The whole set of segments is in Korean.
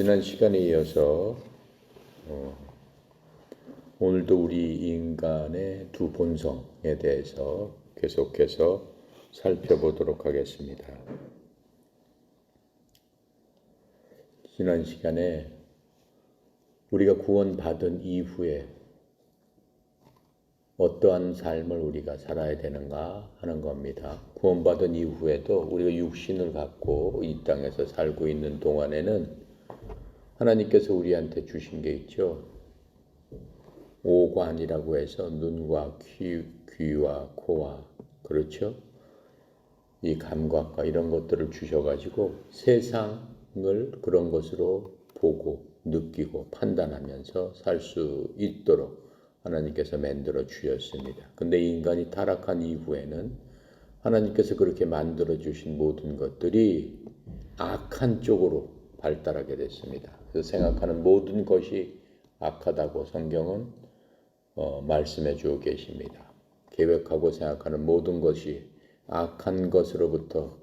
지난 시간에 이어서 오늘도 우리 인간의 두 본성에 대해서 계속해서 살펴보도록 하겠습니다. 지난 시간에 우리가 구원받은 이후에 어떠한 삶을 우리가 살아야 되는가 하는 겁니다. 구원받은 이후에도 우리가 육신을 갖고 이 땅에서 살고 있는 동안에는 하나님께서 우리한테 주신 게 있죠. 오관이라고 해서 눈과 귀와 코와 그렇죠? 이 감각과 이런 것들을 주셔가지고 세상을 그런 것으로 보고 느끼고 판단하면서 살 수 있도록 하나님께서 만들어 주셨습니다. 근데 인간이 타락한 이후에는 하나님께서 그렇게 만들어 주신 모든 것들이 악한 쪽으로 발달하게 됐습니다. 그래서 생각하는 모든 것이 악하다고 성경은 말씀해 주고 계십니다. 계획하고 생각하는 모든 것이 악한 것으로부터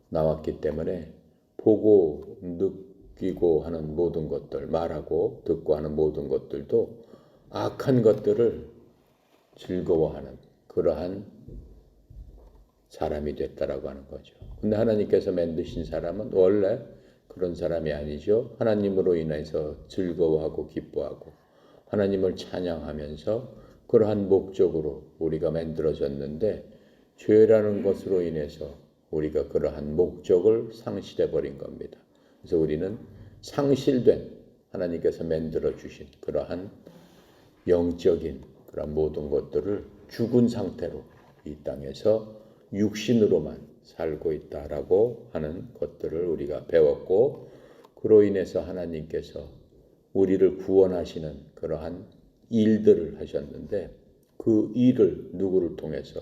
나왔기 때문에 보고 느끼고 하는 모든 것들, 말하고 듣고 하는 모든 것들도 악한 것들을 즐거워하는 그러한 사람이 됐다라고 하는 거죠. 근데 하나님께서 만드신 사람은 원래 그런 사람이 아니죠. 하나님으로 인해서 즐거워하고 기뻐하고 하나님을 찬양하면서 그러한 목적으로 우리가 만들어졌는데 죄라는 것으로 인해서 우리가 그러한 목적을 상실해 버린 겁니다. 그래서 우리는 상실된 하나님께서 만들어 주신 그러한 영적인 그런 모든 것들을 죽은 상태로 이 땅에서 육신으로만 살고 있다라고 하는 것들을 우리가 배웠고, 그로 인해서 하나님께서 우리를 구원하시는 그러한 일들을 하셨는데 그 일을 누구를 통해서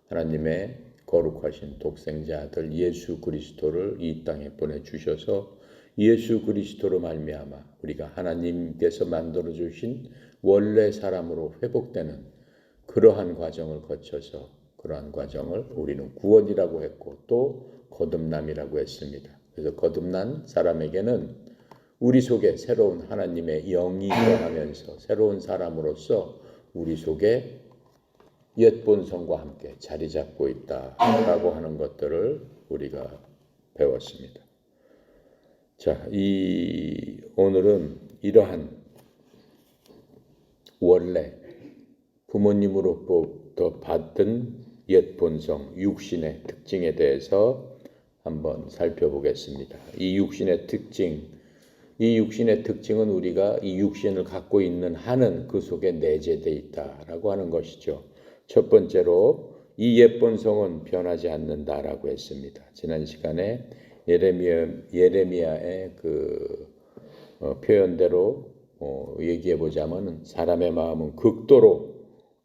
하나님의 거룩하신 독생자 아들 예수 그리스도를 이 땅에 보내주셔서 예수 그리스도로 말미암아 우리가 하나님께서 만들어 주신 원래 사람으로 회복되는 그러한 과정을 거쳐서 그러한 과정을 우리는 구원이라고 했고 또 거듭남이라고 했습니다. 그래서 거듭난 사람에게는 우리 속에 새로운 하나님의 영이 거하면서 새로운 사람으로서 우리 속에 옛 본성과 함께 자리 잡고 있다라고 하는 것들을 우리가 배웠습니다. 자, 오늘은 이러한 원래 부모님으로부터 받은 옛 본성, 육신의 특징에 대해서 한번 살펴보겠습니다. 이 육신의 특징은 우리가 이 육신을 갖고 있는 한은 그 속에 내재되어 있다라고 하는 것이죠. 첫 번째로 이 옛 본성은 변하지 않는다라고 했습니다. 지난 시간에 예레미야의 그 표현대로 얘기해 보자면 사람의 마음은 극도로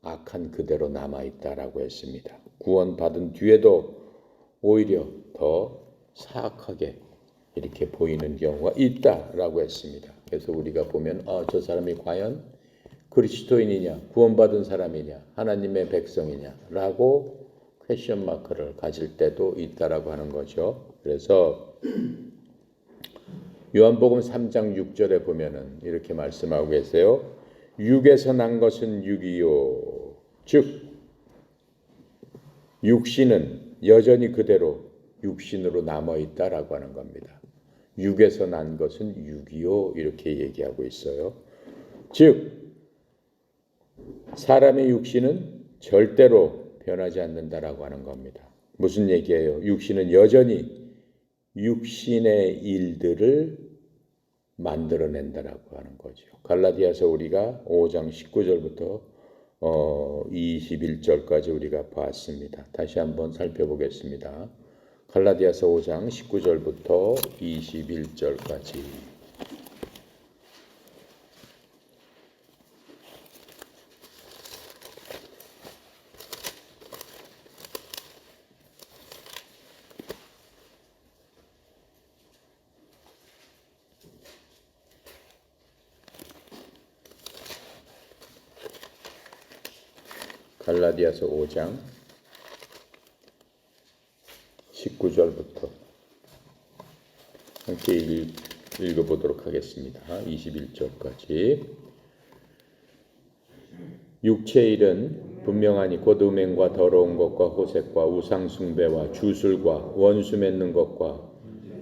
악한 그대로 남아있다라고 했습니다. 구원받은 뒤에도 오히려 더 사악하게 이렇게 보이는 경우가 있다라고 했습니다. 그래서 우리가 보면 저 사람이 과연 그리스도인이냐, 구원받은 사람이냐, 하나님의 백성이냐라고 퀘션 마크를 가질 때도 있다라고 하는 거죠. 그래서 요한복음 3장 6절에 보면은 이렇게 말씀하고 계세요. 육에서 난 것은 육이요, 즉 육신은 여전히 그대로 육신으로 남아 있다라고 하는 겁니다. 육에서 난 것은 육이요 이렇게 얘기하고 있어요. 즉 사람의 육신은 절대로 변하지 않는다라고 하는 겁니다. 무슨 얘기예요? 육신은 여전히 육신의 일들을 만들어낸다라고 하는 거죠. 갈라디아서 우리가 5장 19절부터 21절까지 우리가 봤습니다. 다시 한번 살펴보겠습니다. 갈라디아서 5장 19절부터 21절까지. 갈라디아서 5장 19절부터 함께 읽어보도록 하겠습니다. 21절까지. 육체의 일은 분명하니 곧 음행과 더러운 것과 호색과 우상숭배와 주술과 원수 맺는 것과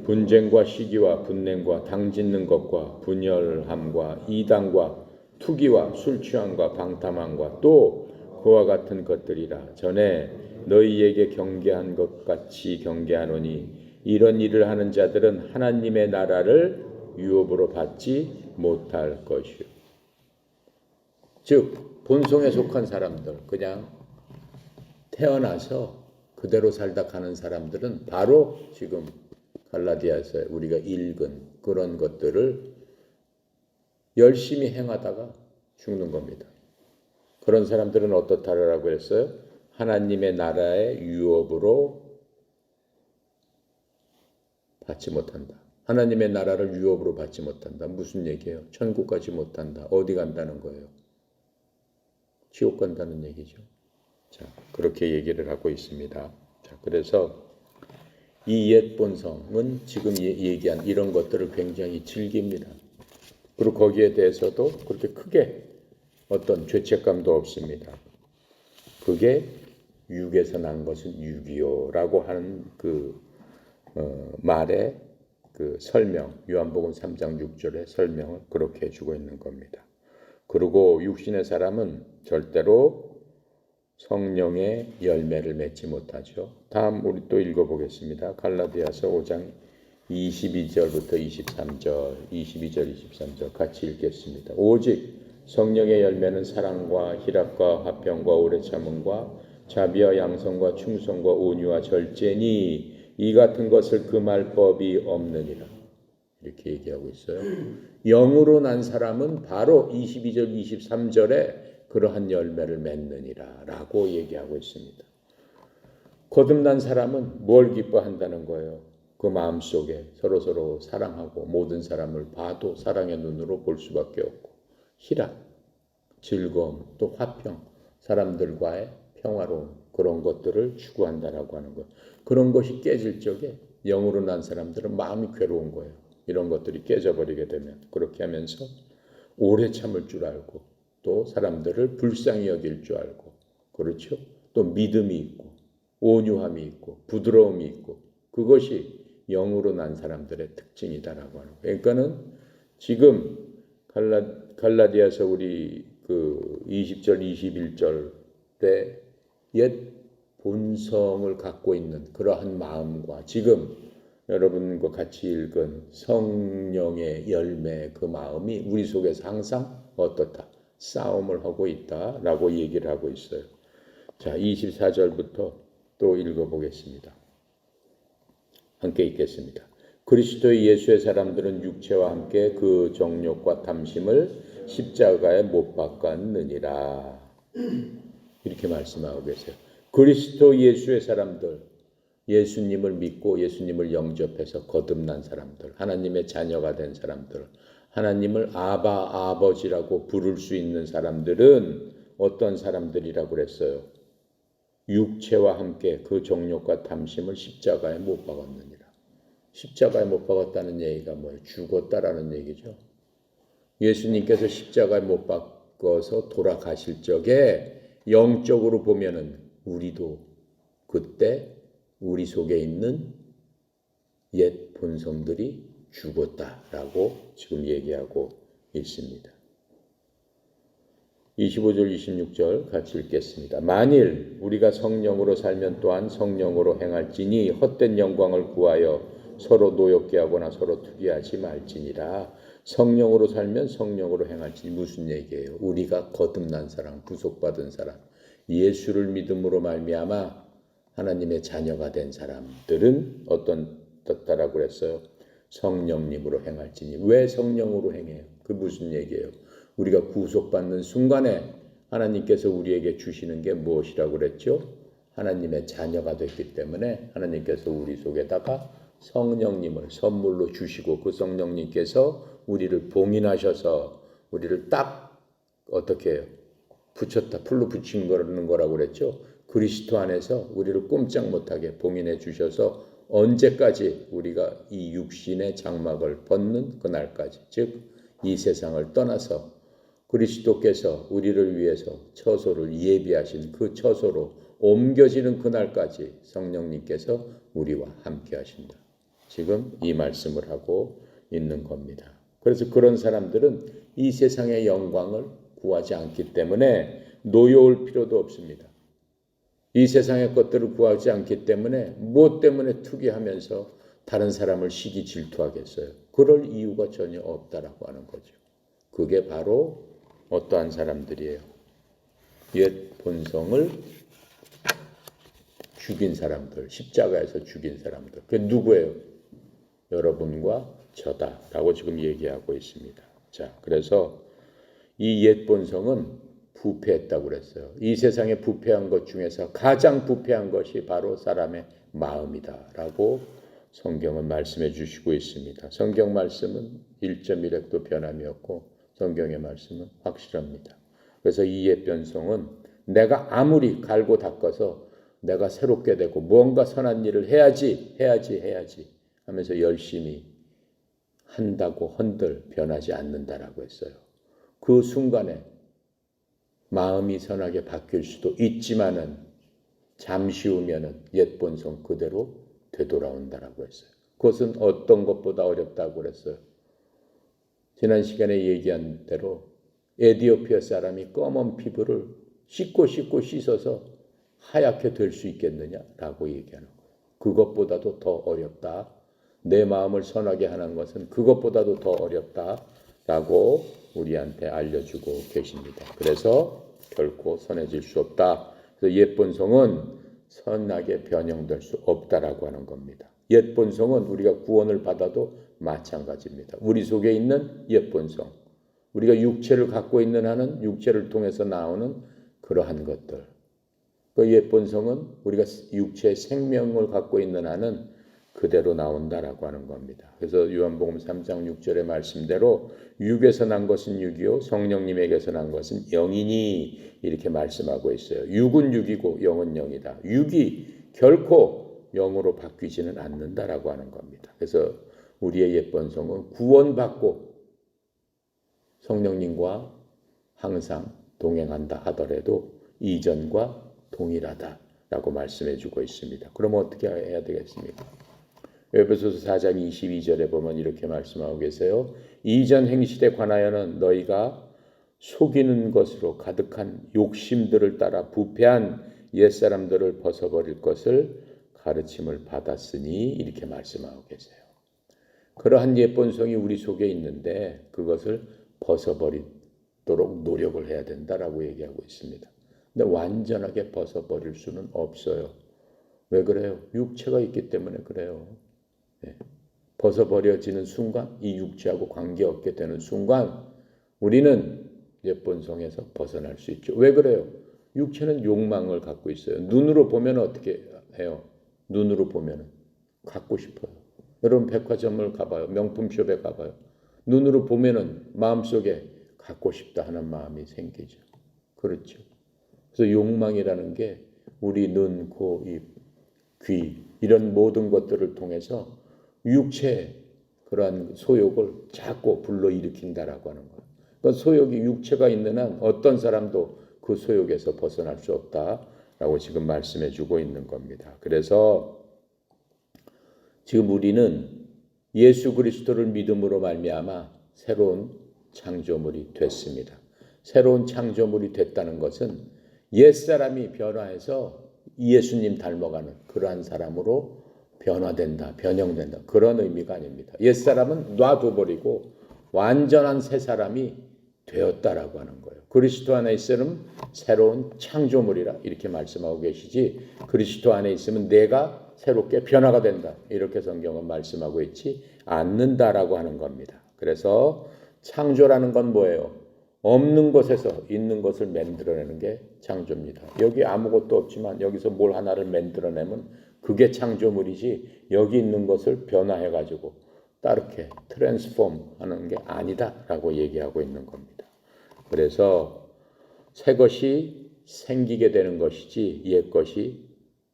분쟁과 시기와 분냄과 당짓는 것과 분열함과 이단과 투기와 술취함과 방탕함과 또 그와 같은 것들이라. 전에 너희에게 경계한 것 같이 경계하노니 이런 일을 하는 자들은 하나님의 나라를 유업으로 받지 못할 것이요. 즉 본성에 속한 사람들, 그냥 태어나서 그대로 살다 가는 사람들은 바로 지금 갈라디아서 우리가 읽은 그런 것들을 열심히 행하다가 죽는 겁니다. 그런 사람들은 어떻다라고 했어요? 하나님의 나라의 유업으로 받지 못한다. 하나님의 나라를 유업으로 받지 못한다. 무슨 얘기예요? 천국 가지 못한다. 어디 간다는 거예요? 지옥 간다는 얘기죠. 자, 그렇게 얘기를 하고 있습니다. 자, 그래서 이 옛 본성은 지금 얘기한 이런 것들을 굉장히 즐깁니다. 그리고 거기에 대해서도 그렇게 크게 어떤 죄책감도 없습니다. 그게 육에서 난 것은 육이요라고 하는 그 말의 그 설명, 요한복음 3장 6절의 설명을 그렇게 해주고 있는 겁니다. 그리고 육신의 사람은 절대로 성령의 열매를 맺지 못하죠. 다음 우리 또 읽어보겠습니다. 갈라디아서 5장 22절부터 23절, 22절, 23절 같이 읽겠습니다. 오직 성령의 열매는 사랑과 희락과 화평과 오래 참음과 자비와 양성과 충성과 온유와 절제니 이 같은 것을 금할 법이 없느니라. 이렇게 얘기하고 있어요. 영으로 난 사람은 바로 22절, 23절에 그러한 열매를 맺느니라 라고 얘기하고 있습니다. 거듭난 사람은 뭘 기뻐한다는 거예요? 그 마음속에 서로서로 사랑하고 모든 사람을 봐도 사랑의 눈으로 볼 수밖에 없고 희락, 즐거움, 또 화평, 사람들과의 평화로움 그런 것들을 추구한다라고 하는 것. 그런 것이 깨질 적에 영으로 난 사람들은 마음이 괴로운 거예요. 이런 것들이 깨져버리게 되면 그렇게 하면서 오래 참을 줄 알고 또 사람들을 불쌍히 여길 줄 알고 그렇죠? 또 믿음이 있고 온유함이 있고 부드러움이 있고 그것이 영으로 난 사람들의 특징이다라고 하는 거예요. 그러니까는 지금 갈라디아서 우리 그 20절 21절에 옛 본성을 갖고 있는 그러한 마음과 지금 여러분과 같이 읽은 성령의 열매 그 마음이 우리 속에서 항상 어떻다? 싸움을 하고 있다라고 얘기를 하고 있어요. 자, 24절부터 또 읽어보겠습니다. 함께 읽겠습니다. 그리스도 예수의 사람들은 육체와 함께 그 정욕과 탐심을 십자가에 못 박았느니라. 이렇게 말씀하고 계세요. 그리스도 예수의 사람들, 예수님을 믿고 예수님을 영접해서 거듭난 사람들, 하나님의 자녀가 된 사람들, 하나님을 아버지라고 부를 수 있는 사람들은 어떤 사람들이라고 그랬어요? 육체와 함께 그 정욕과 탐심을 십자가에 못 박았느니라. 십자가에 못 박았다는 얘기가 뭐예요? 죽었다라는 얘기죠. 예수님께서 십자가에 못 박아서 돌아가실 적에 영적으로 보면은 우리도 그때 우리 속에 있는 옛 본성들이 죽었다라고 지금 얘기하고 있습니다. 25절 26절 같이 읽겠습니다. 만일 우리가 성령으로 살면 또한 성령으로 행할지니 헛된 영광을 구하여 서로 노엽게 하거나 서로 투기하지 말지니라. 성령으로 살면 성령으로 행할지니 무슨 얘기예요? 우리가 거듭난 사람, 구속받은 사람, 예수를 믿음으로 말미암아 하나님의 자녀가 된 사람들은 어떻다라고 그랬어요? 성령님으로 행할지니. 왜 성령으로 행해요? 그 무슨 얘기예요? 우리가 구속받는 순간에 하나님께서 우리에게 주시는 게 무엇이라고 그랬죠? 하나님의 자녀가 됐기 때문에 하나님께서 우리 속에다가 성령님을 선물로 주시고 그 성령님께서 우리를 봉인하셔서 우리를 딱 어떻게 해요? 붙였다. 풀로 붙인 거라고 그랬죠? 그리스도 안에서 우리를 꼼짝 못하게 봉인해 주셔서 언제까지 우리가 이 육신의 장막을 벗는 그날까지, 즉 이 세상을 떠나서 그리스도께서 우리를 위해서 처소를 예비하신 그 처소로 옮겨지는 그날까지 성령님께서 우리와 함께 하신다. 지금 이 말씀을 하고 있는 겁니다. 그래서 그런 사람들은 이 세상의 영광을 구하지 않기 때문에 노여울 필요도 없습니다. 이 세상의 것들을 구하지 않기 때문에 무엇 때문에 투기하면서 다른 사람을 시기 질투하겠어요? 그럴 이유가 전혀 없다라고 하는 거죠. 그게 바로 어떠한 사람들이에요? 옛 본성을 죽인 사람들, 십자가에서 죽인 사람들. 그게 누구예요? 여러분과 저다라고 지금 얘기하고 있습니다. 자, 그래서 이 옛 본성은 부패했다고 그랬어요. 이 세상에 부패한 것 중에서 가장 부패한 것이 바로 사람의 마음이다라고 성경은 말씀해 주시고 있습니다. 성경 말씀은 1.1획도 변함이 없고 성경의 말씀은 확실합니다. 그래서 이 옛 본성은 내가 아무리 갈고 닦아서 내가 새롭게 되고 무언가 선한 일을 해야지 하면서 열심히 한다고 한들 변하지 않는다라고 했어요. 그 순간에 마음이 선하게 바뀔 수도 있지만은 잠시 후면은 옛 본성 그대로 되돌아온다라고 했어요. 그것은 어떤 것보다 어렵다고 그랬어요. 지난 시간에 얘기한 대로 에티오피아 사람이 검은 피부를 씻고 씻어서 하얗게 될 수 있겠느냐라고 얘기하는 거예요. 그것보다도 더 어렵다. 내 마음을 선하게 하는 것은 그것보다도 더 어렵다라고 우리한테 알려주고 계십니다. 그래서 결코 선해질 수 없다. 그래서 옛 본성은 선하게 변형될 수 없다라고 하는 겁니다. 옛 본성은 우리가 구원을 받아도 마찬가지입니다. 우리 속에 있는 옛 본성, 우리가 육체를 갖고 있는 한은 육체를 통해서 나오는 그러한 것들. 그 옛 본성은 우리가 육체의 생명을 갖고 있는 한은 그대로 나온다라고 하는 겁니다. 그래서 요한복음 3장 6절의 말씀대로 육에서 난 것은 육이요 성령님에게서 난 것은 영이니 이렇게 말씀하고 있어요. 육은 육이고 영은 영이다. 육이 결코 영으로 바뀌지는 않는다라고 하는 겁니다. 그래서 우리의 옛 본성은 구원받고 성령님과 항상 동행한다 하더라도 이전과 동일하다라고 말씀해 주고 있습니다. 그러면 어떻게 해야 되겠습니까? 에베소서 4장 22절에 보면 이렇게 말씀하고 계세요. 이전 행실에 관하여는 너희가 속이는 것으로 가득한 욕심들을 따라 부패한 옛사람들을 벗어버릴 것을 가르침을 받았으니 이렇게 말씀하고 계세요. 그러한 옛 본성이 우리 속에 있는데 그것을 벗어버리도록 노력을 해야 된다라고 얘기하고 있습니다. 근데 완전하게 벗어버릴 수는 없어요. 왜 그래요? 육체가 있기 때문에 그래요. 네. 벗어버려지는 순간, 이 육체하고 관계없게 되는 순간 우리는 옛 본성에서 벗어날 수 있죠. 왜 그래요? 육체는 욕망을 갖고 있어요. 눈으로 보면 어떻게 해요? 눈으로 보면 갖고 싶어요. 여러분 백화점을 가봐요. 명품숍에 가봐요. 눈으로 보면은 마음속에 갖고 싶다 하는 마음이 생기죠. 그렇죠. 그래서 욕망이라는 게 우리 눈, 코, 입, 귀 이런 모든 것들을 통해서 육체의 그러한 소욕을 자꾸 불러일으킨다라고 하는 거예요. 그러니까 소욕이 육체가 있는 한 어떤 사람도 그 소욕에서 벗어날 수 없다라고 지금 말씀해 주고 있는 겁니다. 그래서 지금 우리는 예수 그리스도를 믿음으로 말미암아 새로운 창조물이 됐습니다. 새로운 창조물이 됐다는 것은 옛사람이 변화해서 예수님 닮아가는 그러한 사람으로 변화된다, 변형된다 그런 의미가 아닙니다. 옛사람은 놔둬버리고 완전한 새 사람이 되었다라고 하는 거예요. 그리스도 안에 있으면 새로운 창조물이라 이렇게 말씀하고 계시지 그리스도 안에 있으면 내가 새롭게 변화가 된다 이렇게 성경은 말씀하고 있지 않는다라고 하는 겁니다. 그래서 창조라는 건 뭐예요? 없는 것에서 있는 것을 만들어내는 게 창조입니다. 여기 아무것도 없지만 여기서 뭘 하나를 만들어내면 그게 창조물이지 여기 있는 것을 변화해가지고 따르게 트랜스폼 하는 게 아니다라고 얘기하고 있는 겁니다. 그래서 새 것이 생기게 되는 것이지 옛 것이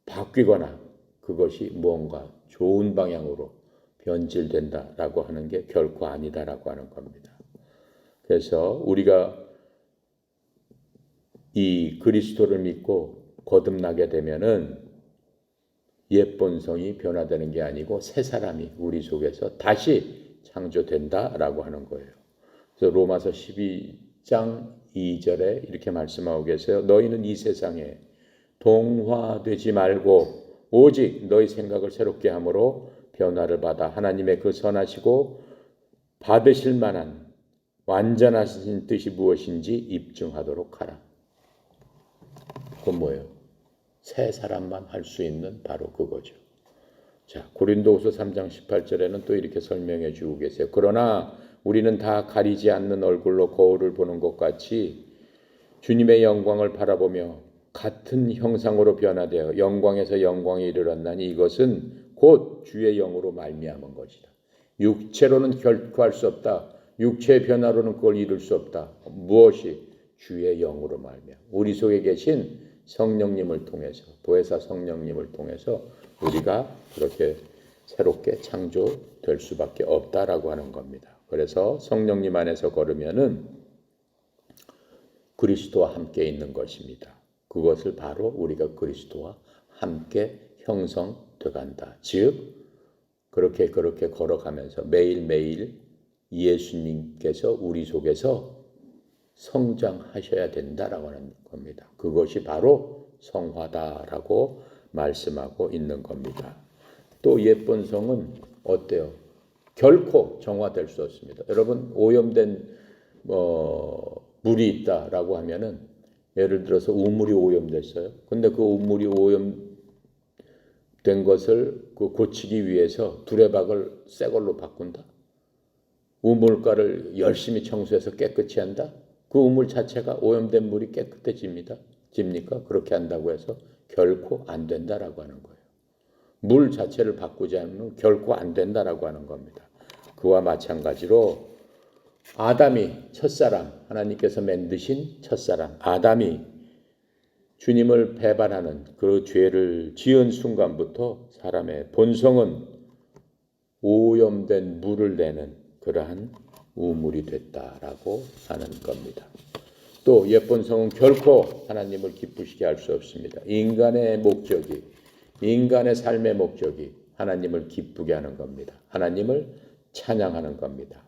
바뀌거나 그것이 무언가 좋은 방향으로 변질된다라고 하는 게 결코 아니다라고 하는 겁니다. 그래서 우리가 이 그리스도를 믿고 거듭나게 되면은 옛 본성이 변화되는 게 아니고 새 사람이 우리 속에서 다시 창조된다라고 하는 거예요. 그래서 로마서 12장 2절에 이렇게 말씀하고 계세요. 너희는 이 세상에 동화되지 말고 오직 너희 생각을 새롭게 함으로 변화를 받아 하나님의 그 선하시고 받으실 만한 완전하신 뜻이 무엇인지 입증하도록 하라. 그건 뭐예요? 새 사람만 할 수 있는 바로 그거죠. 자, 고린도후서 3장 18절에는 또 이렇게 설명해 주고 계세요. 그러나 우리는 다 가리지 않는 얼굴로 거울을 보는 것 같이 주님의 영광을 바라보며 같은 형상으로 변화되어 영광에서 영광에 이르렀나니 이것은 곧 주의 영으로 말미암은 것이다. 육체로는 결코 할 수 없다. 육체의 변화로는 그걸 이룰 수 없다. 무엇이? 주의 영으로 말미암아. 우리 속에 계신 성령님을 통해서, 보혜사 성령님을 통해서 우리가 그렇게 새롭게 창조될 수밖에 없다라고 하는 겁니다. 그래서 성령님 안에서 걸으면은 그리스도와 함께 있는 것입니다. 그것을 바로 우리가 그리스도와 함께 형성돼 간다. 즉 그렇게 걸어가면서 매일매일 예수님께서 우리 속에서 성장하셔야 된다라고 하는 겁니다. 그것이 바로 성화다라고 말씀하고 있는 겁니다. 또 옛 본성은 어때요? 결코 정화될 수 없습니다. 여러분 오염된 물이 있다라고 하면은 예를 들어서 우물이 오염됐어요. 근데 그 우물이 오염된 것을 고치기 위해서 두레박을 새 걸로 바꾼다. 우물가를 열심히 청소해서 깨끗이 한다. 그 우물 자체가 오염된 물이 깨끗해집니다. 집니까? 그렇게 한다고 해서 결코 안 된다라고 하는 거예요. 물 자체를 바꾸지 않으면 결코 안 된다라고 하는 겁니다. 그와 마찬가지로 아담이 첫사람, 하나님께서 만드신 첫사람 아담이 주님을 배반하는 그 죄를 지은 순간부터 사람의 본성은 오염된 물을 내는 그러한 우물이 됐다라고 하는 겁니다. 또 옛 본성은 결코 하나님을 기쁘시게 할 수 없습니다. 인간의 목적이, 인간의 삶의 목적이 하나님을 기쁘게 하는 겁니다. 하나님을 찬양하는 겁니다.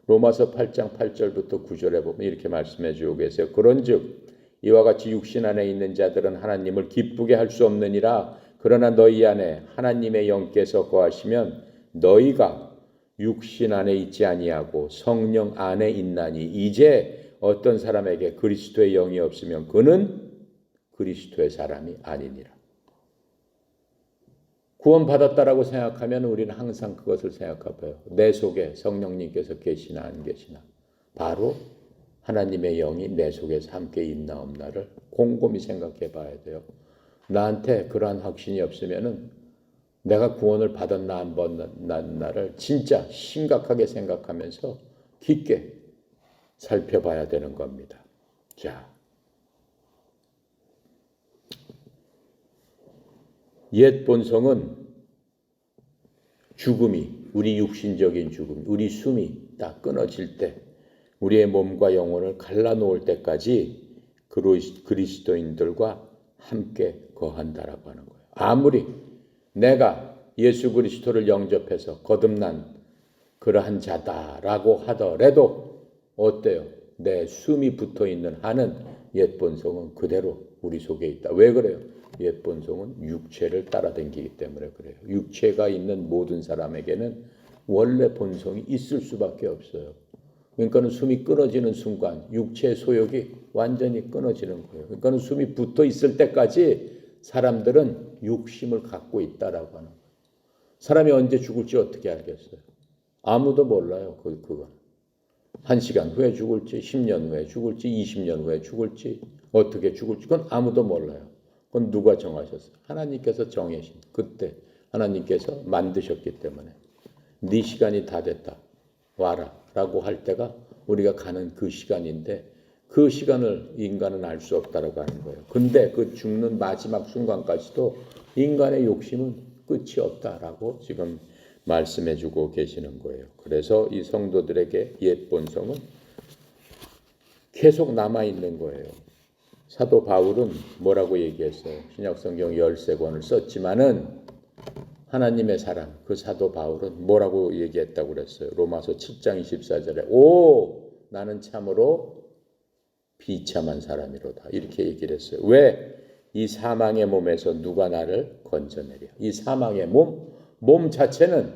로마서 8장 8절부터 9절에 보면 이렇게 말씀해 주고 계세요. 그런즉 이와 같이 육신 안에 있는 자들은 하나님을 기쁘게 할 수 없느니라. 그러나 너희 안에 하나님의 영께서 거하시면 너희가 육신 안에 있지 아니하고 성령 안에 있나니 이제 어떤 사람에게 그리스도의 영이 없으면 그는 그리스도의 사람이 아니니라. 구원받았다라고 생각하면 우리는 항상 그것을 생각해봐요. 내 속에 성령님께서 계시나 안 계시나. 바로 하나님의 영이 내 속에서 함께 있나 없나를 곰곰이 생각해 봐야 돼요. 나한테 그러한 확신이 없으면은 내가 구원을 받았나 안 받았나를 진짜 심각하게 생각하면서 깊게 살펴봐야 되는 겁니다. 자, 옛 본성은 죽음이, 우리 육신적인 죽음, 우리 숨이 딱 끊어질 때 우리의 몸과 영혼을 갈라놓을 때까지 그리스도인들과 함께 거한다라고 하는 거예요. 아무리 내가 예수 그리스도를 영접해서 거듭난 그러한 자다라고 하더라도 어때요? 내 숨이 붙어있는 한은 옛 본성은 그대로 우리 속에 있다. 왜 그래요? 옛 본성은 육체를 따라다니기 때문에 그래요. 육체가 있는 모든 사람에게는 원래 본성이 있을 수밖에 없어요. 그러니까는 숨이 끊어지는 순간 육체의 소욕이 완전히 끊어지는 거예요. 그러니까는 숨이 붙어 있을 때까지 사람들은 욕심을 갖고 있다라고 하는 거예요. 사람이 언제 죽을지 어떻게 알겠어요? 아무도 몰라요. 그건. 1시간 후에 죽을지, 10년 후에 죽을지, 20년 후에 죽을지, 어떻게 죽을지 그건 아무도 몰라요. 그건 누가 정하셨어요? 하나님께서 정하신 그때 하나님께서 만드셨기 때문에 네 시간이 다 됐다. 와라 라고 할 때가 우리가 가는 그 시간인데 그 시간을 인간은 알 수 없다라고 하는 거예요. 근데 그 죽는 마지막 순간까지도 인간의 욕심은 끝이 없다라고 지금 말씀해 주고 계시는 거예요. 그래서 이 성도들에게 옛 본성은 계속 남아있는 거예요. 사도 바울은 뭐라고 얘기했어요? 신약성경 13권을 썼지만은 하나님의 사람, 그 사도 바울은 뭐라고 얘기했다고 그랬어요? 로마서 7장 24절에 오 나는 참으로 비참한 사람이로다 이렇게 얘기를 했어요. 왜? 이 사망의 몸에서 누가 나를 건져내랴. 이 사망의 몸 자체는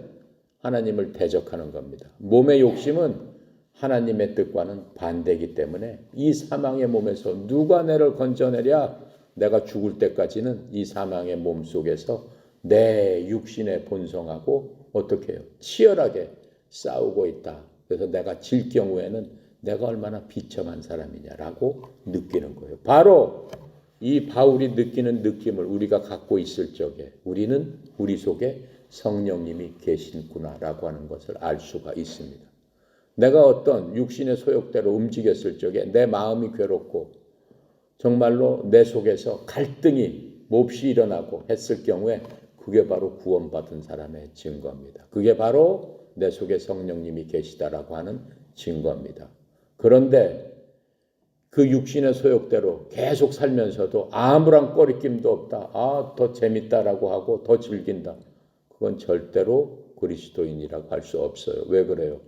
하나님을 대적하는 겁니다. 몸의 욕심은 하나님의 뜻과는 반대이기 때문에 이 사망의 몸에서 누가 나를 건져내랴. 내가 죽을 때까지는 이 사망의 몸 속에서 내 육신의 본성하고 어떻게 해요? 치열하게 싸우고 있다. 그래서 내가 질 경우에는 내가 얼마나 비참한 사람이냐라고 느끼는 거예요. 바로 이 바울이 느끼는 느낌을 우리가 갖고 있을 적에 우리는 우리 속에 성령님이 계시구나라고 하는 것을 알 수가 있습니다. 내가 어떤 육신의 소욕대로 움직였을 적에 내 마음이 괴롭고 정말로 내 속에서 갈등이 몹시 일어나고 했을 경우에 그게 바로 구원받은 사람의 증거입니다. 그게 바로 내 속에 성령님이 계시다라고 하는 증거입니다. 그런데 그 육신의 소욕대로 계속 살면서도 아무런 꺼리낌도 없다. 더 재밌다라고 하고 더 즐긴다. 그건 절대로 그리스도인이라고 할 수 없어요. 왜 그래요?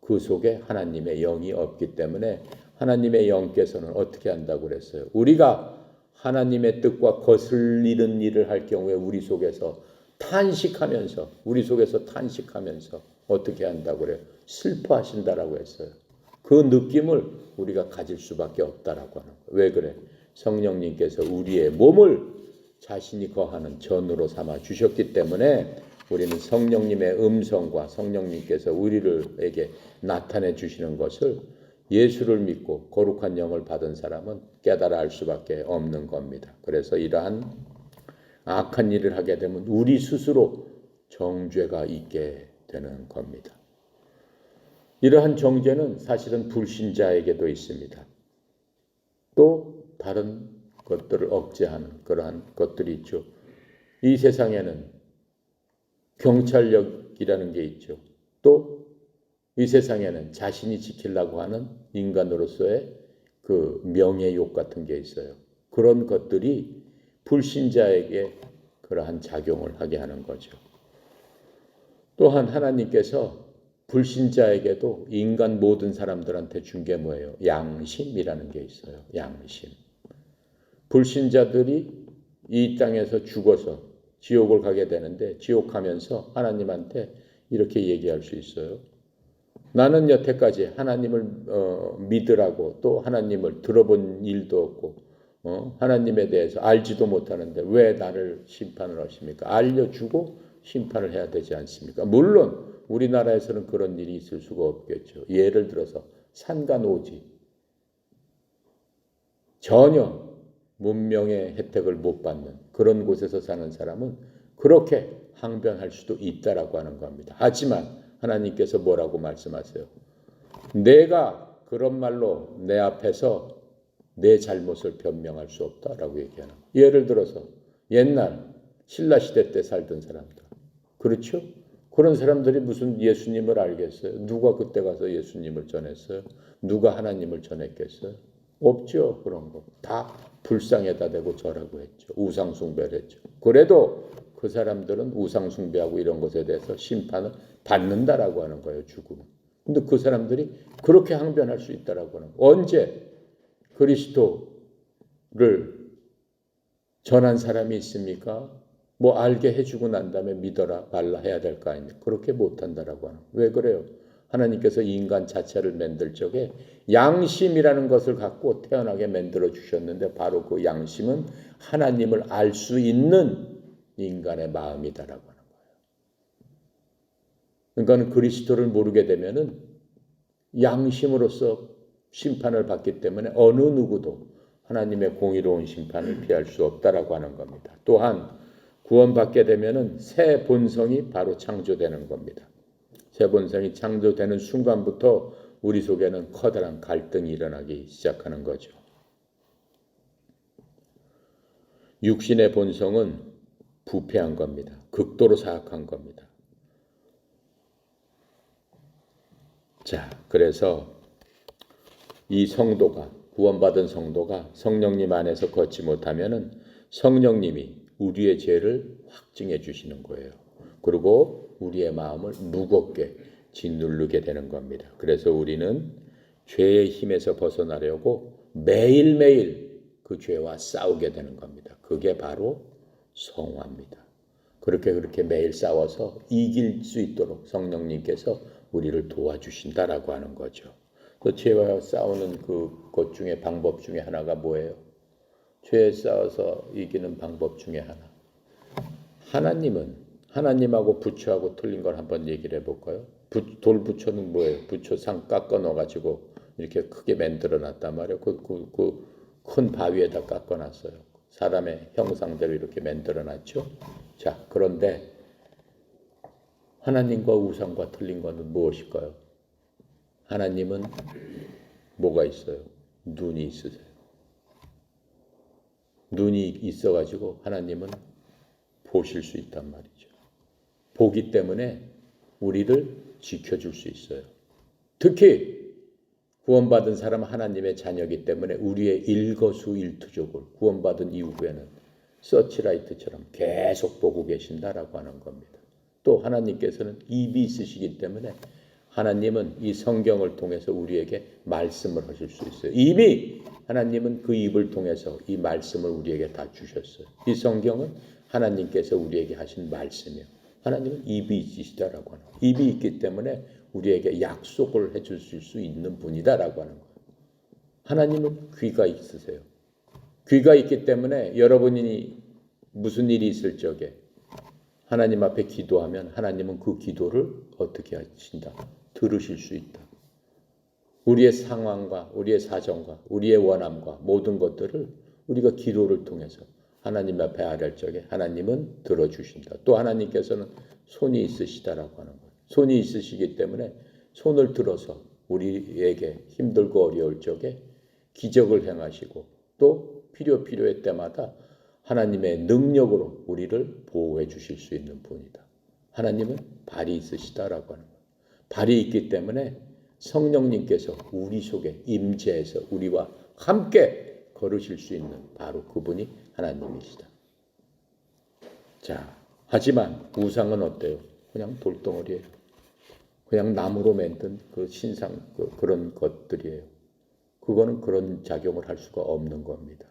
그 속에 하나님의 영이 없기 때문에 하나님의 영께서는 어떻게 한다고 그랬어요? 우리가 하나님의 뜻과 거슬리는 일을 할 경우에 우리 속에서 탄식하면서 어떻게 한다고 그래요? 슬퍼하신다라고 했어요. 그 느낌을 우리가 가질 수밖에 없다라고 하는 거예요. 왜 그래? 성령님께서 우리의 몸을 자신이 거하는 전으로 삼아 주셨기 때문에 우리는 성령님의 음성과 성령님께서 우리에게 나타내 주시는 것을 예수를 믿고 거룩한 영을 받은 사람은 깨달아 알 수밖에 없는 겁니다. 그래서 이러한 악한 일을 하게 되면 우리 스스로 정죄가 있게 되는 겁니다. 이러한 정죄는 사실은 불신자에게도 있습니다. 또 다른 것들을 억제하는 그러한 것들이 있죠. 이 세상에는 경찰력이라는 게 있죠. 또 이 세상에는 자신이 지키려고 하는 인간으로서의 그 명예욕 같은 게 있어요. 그런 것들이 불신자에게 그러한 작용을 하게 하는 거죠. 또한 하나님께서 불신자에게도 인간 모든 사람들한테 준 게 뭐예요? 양심이라는 게 있어요. 양심. 불신자들이 이 땅에서 죽어서 지옥을 가게 되는데 지옥 가면서 하나님한테 이렇게 얘기할 수 있어요. 나는 여태까지 하나님을 믿으라고 또 하나님을 들어본 일도 없고 하나님에 대해서 알지도 못하는데 왜 나를 심판을 하십니까? 알려주고 심판을 해야 되지 않습니까? 물론 우리나라에서는 그런 일이 있을 수가 없겠죠. 예를 들어서 산간오지 전혀 문명의 혜택을 못 받는 그런 곳에서 사는 사람은 그렇게 항변할 수도 있다라고 하는 겁니다. 하지만 하나님께서 뭐라고 말씀하세요? 내가 그런 말로 내 앞에서 내 잘못을 변명할 수 없다라고 얘기하는 거예요. 예를 들어서 옛날 신라시대 때 살던 사람들 그렇죠? 그런 사람들이 무슨 예수님을 알겠어요? 누가 그때 가서 예수님을 전했어요? 누가 하나님을 전했겠어요? 없죠. 그런 거. 다 불상에다 대고 절하고 했죠. 우상숭배를 했죠. 그래도 그 사람들은 우상숭배하고 이런 것에 대해서 심판을 받는다라고 하는 거예요. 죽음은. 근데 그 사람들이 그렇게 항변할 수 있다라고 하는 거예요. 언제 그리스도를 전한 사람이 있습니까? 뭐 알게 해주고 난 다음에 믿어라 말라 해야 될 거 아닙니까? 그렇게 못한다라고 하는 거예요. 왜 그래요? 하나님께서 인간 자체를 만들 적에 양심이라는 것을 갖고 태어나게 만들어 주셨는데 바로 그 양심은 하나님을 알 수 있는 인간의 마음이다라고 하는 거예요. 그러니까 그리스도를 모르게 되면은 양심으로서 심판을 받기 때문에 어느 누구도 하나님의 공의로운 심판을 피할 수 없다라고 하는 겁니다. 또한 구원받게 되면은 새 본성이 바로 창조되는 겁니다. 새 본성이 창조되는 순간부터 우리 속에는 커다란 갈등이 일어나기 시작하는 거죠. 육신의 본성은 부패한 겁니다. 극도로 사악한 겁니다. 자, 그래서 이 성도가, 구원받은 성도가 성령님 안에서 걷지 못하면은 성령님이 우리의 죄를 확증해 주시는 거예요. 그리고 우리의 마음을 무겁게 짓누르게 되는 겁니다. 그래서 우리는 죄의 힘에서 벗어나려고 매일매일 그 죄와 싸우게 되는 겁니다. 그게 바로 성화입니다. 그렇게 매일 싸워서 이길 수 있도록 성령님께서 우리를 도와주신다라고 하는 거죠. 그 죄와 싸우는 것 중에 방법 중에 하나가 뭐예요? 죄에 싸워서 이기는 방법 중에 하나. 하나님하고 부처하고 틀린 걸 한번 얘기를 해볼까요? 돌 부처는 뭐예요? 부처 상 깎아 넣어가지고 이렇게 크게 만들어 놨단 말이에요. 큰 바위에다 깎아 놨어요. 사람의 형상대로 이렇게 만들어 놨죠. 자, 그런데 하나님과 우상과 틀린 것은 무엇일까요? 하나님은 뭐가 있어요? 눈이 있으세요. 눈이 있어가지고 하나님은 보실 수 있단 말이죠. 보기 때문에 우리를 지켜줄 수 있어요. 특히 구원받은 사람은 하나님의 자녀이기 때문에 우리의 일거수일투족을 구원받은 이후에는 서치라이트처럼 계속 보고 계신다라고 하는 겁니다. 또 하나님께서는 입이 있으시기 때문에 하나님은 이 성경을 통해서 우리에게 말씀을 하실 수 있어요. 이미 하나님은 그 입을 통해서 이 말씀을 우리에게 다 주셨어요. 이 성경은 하나님께서 우리에게 하신 말씀이에요. 하나님은 입이 있으시다라고 하는 거예요. 입이 있기 때문에 우리에게 약속을 해 주실 수 있는 분이다라고 하는 거예요. 하나님은 귀가 있으세요. 귀가 있기 때문에 여러분이 무슨 일이 있을 적에 하나님 앞에 기도하면 하나님은 그 기도를 어떻게 하신다? 들으실 수 있다. 우리의 상황과 우리의 사정과 우리의 원함과 모든 것들을 우리가 기도를 통해서 하나님 앞에 아뢰할 적에 하나님은 들어주신다. 또 하나님께서는 손이 있으시다라고 하는 거예요. 손이 있으시기 때문에 손을 들어서 우리에게 힘들고 어려울 적에 기적을 행하시고 또 필요할 때마다 하나님의 능력으로 우리를 보호해 주실 수 있는 분이다. 하나님은 발이 있으시다라고 하는 거예요. 발이 있기 때문에 성령님께서 우리 속에 임재해서 우리와 함께 걸으실 수 있는 바로 그분이 하나님이시다. 자, 하지만 우상은 어때요? 그냥 돌덩어리예요. 그냥 나무로 만든 그 신상 그런 것들이에요. 그거는 그런 작용을 할 수가 없는 겁니다.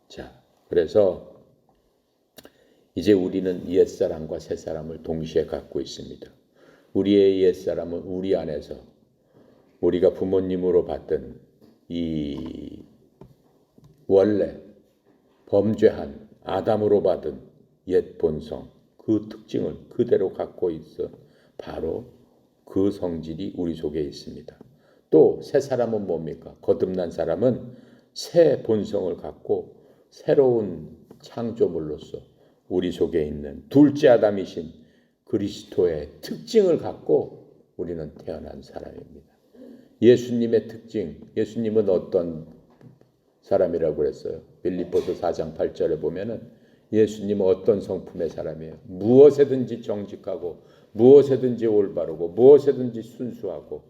자, 그래서 이제 우리는 옛사람과 새사람을 동시에 갖고 있습니다. 우리의 옛사람은 우리 안에서 우리가 부모님으로 받던 이 원래 범죄한 아담으로 받은 옛 본성, 그 특징을 그대로 갖고 있어 바로 그 성질이 우리 속에 있습니다. 또 새 사람은 뭡니까? 거듭난 사람은 새 본성을 갖고 새로운 창조물로서 우리 속에 있는 둘째 아담이신 그리스도의 특징을 갖고 우리는 태어난 사람입니다. 예수님의 특징, 예수님은 어떤 사람이라고 그랬어요? 빌립보서 4장 8절에 보면은 예수님은 어떤 성품의 사람이에요? 무엇에든지 정직하고 무엇에든지 올바르고 무엇에든지 순수하고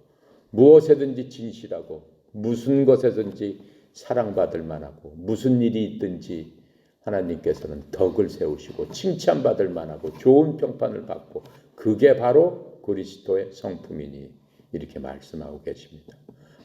무엇에든지 진실하고 무슨 것에든지 사랑받을 만하고 무슨 일이 있든지 하나님께서는 덕을 세우시고 칭찬받을 만하고 좋은 평판을 받고 그게 바로 그리스도의 성품이니 이렇게 말씀하고 계십니다.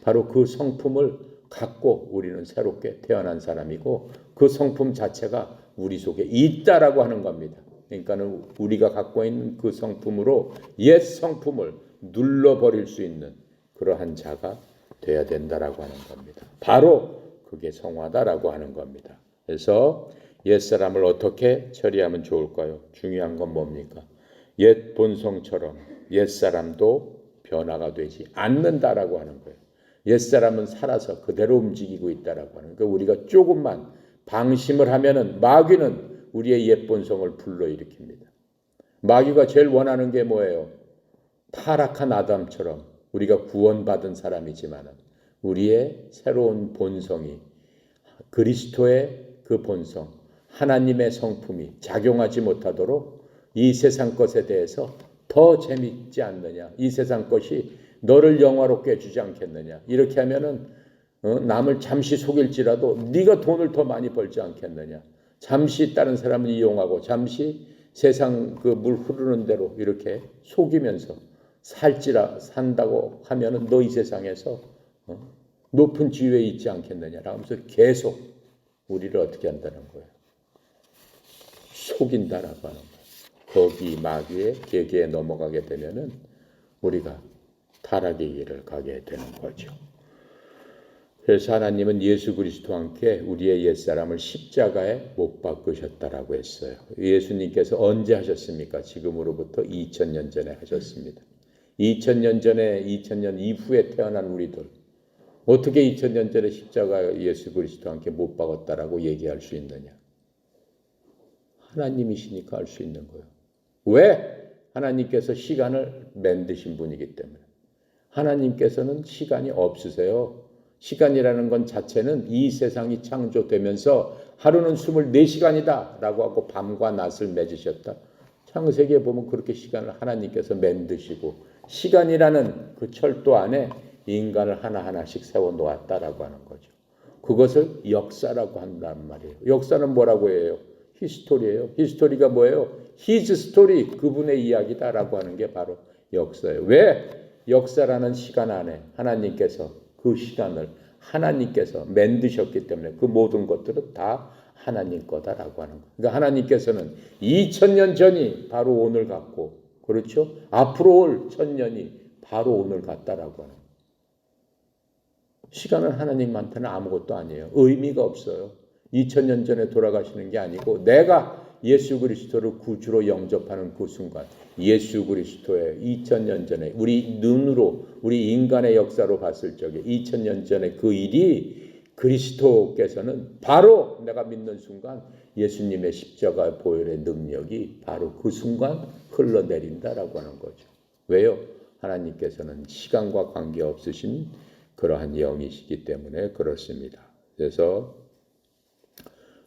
바로 그 성품을 갖고 우리는 새롭게 태어난 사람이고 그 성품 자체가 우리 속에 있다라고 하는 겁니다. 그러니까는 우리가 갖고 있는 그 성품으로 옛 성품을 눌러버릴 수 있는 그러한 자가 돼야 된다라고 하는 겁니다. 바로 그게 성화다라고 하는 겁니다. 그래서 옛사람을 어떻게 처리하면 좋을까요? 중요한 건 뭡니까? 옛 본성처럼 옛사람도 변화가 되지 않는다라고 하는 거예요. 옛사람은 살아서 그대로 움직이고 있다라고 하는 거예요. 우리가 조금만 방심을 하면은 마귀는 우리의 옛 본성을 불러일으킵니다. 마귀가 제일 원하는 게 뭐예요? 타락한 아담처럼 우리가 구원받은 사람이지만 우리의 새로운 본성이 그리스도의 그 본성, 하나님의 성품이 작용하지 못하도록 이 세상 것에 대해서 더 재밌지 않느냐? 이 세상 것이 너를 영화롭게 해주지 않겠느냐? 이렇게 하면은 남을 잠시 속일지라도 네가 돈을 더 많이 벌지 않겠느냐? 잠시 다른 사람을 이용하고 잠시 세상 그 물 흐르는 대로 이렇게 속이면서 산다고 하면은 너 이 세상에서 높은 지위에 있지 않겠느냐라고 하면서 계속 우리를 어떻게 한다는 거예요? 속인다라고 하는 거예요. 거기 마귀의 계계에 넘어가게 되면은 우리가 타락의 길을 가게 되는 거죠. 그래서 하나님은 예수 그리스도와 함께 우리의 옛사람을 십자가에 못 박으셨다라고 했어요. 예수님께서 언제 하셨습니까? 지금으로부터 2000년 전에 하셨습니다. 2000년 전에 2000년 이후에 태어난 우리들 어떻게 2000년 전에 십자가에 예수 그리스도와 함께 못 박았다라고 얘기할 수 있느냐? 하나님이시니까 알 수 있는 거예요. 왜? 하나님께서 시간을 만드신 분이기 때문에. 하나님께서는 시간이 없으세요. 시간이라는 건 자체는 이 세상이 창조되면서 하루는 24시간이다 라고 하고 밤과 낮을 맺으셨다. 창세기에 보면 그렇게 시간을 하나님께서 만드시고 시간이라는 그 철도 안에 인간을 하나하나씩 세워놓았다라고 하는 거죠. 그것을 역사라고 한단 말이에요. 역사는 뭐라고 해요? 히스토리예요. 히스토리가 뭐예요? His story, 그분의 이야기다라고 하는 게 바로 역사예요. 왜? 역사라는 시간 안에 하나님께서 그 시간을 하나님께서 만드셨기 때문에 그 모든 것들은 다 하나님 거다라고 하는 거예요. 그러니까 하나님께서는 2000년 전이 바로 오늘 같고, 그렇죠? 앞으로 올 1000년이 바로 오늘 같다라고 하는 거예요. 시간은 하나님한테는 아무것도 아니에요. 의미가 없어요. 2000년 전에 돌아가시는 게 아니고 내가 예수 그리스도를 구주로 영접하는 그 순간 예수 그리스도의 2000년 전에 우리 눈으로 우리 인간의 역사로 봤을 적에 2000년 전에 그 일이 그리스도께서는 바로 내가 믿는 순간 예수님의 십자가 보혈의 능력이 바로 그 순간 흘러내린다라고 하는 거죠. 왜요? 하나님께서는 시간과 관계없으신 그러한 영이시기 때문에 그렇습니다. 그래서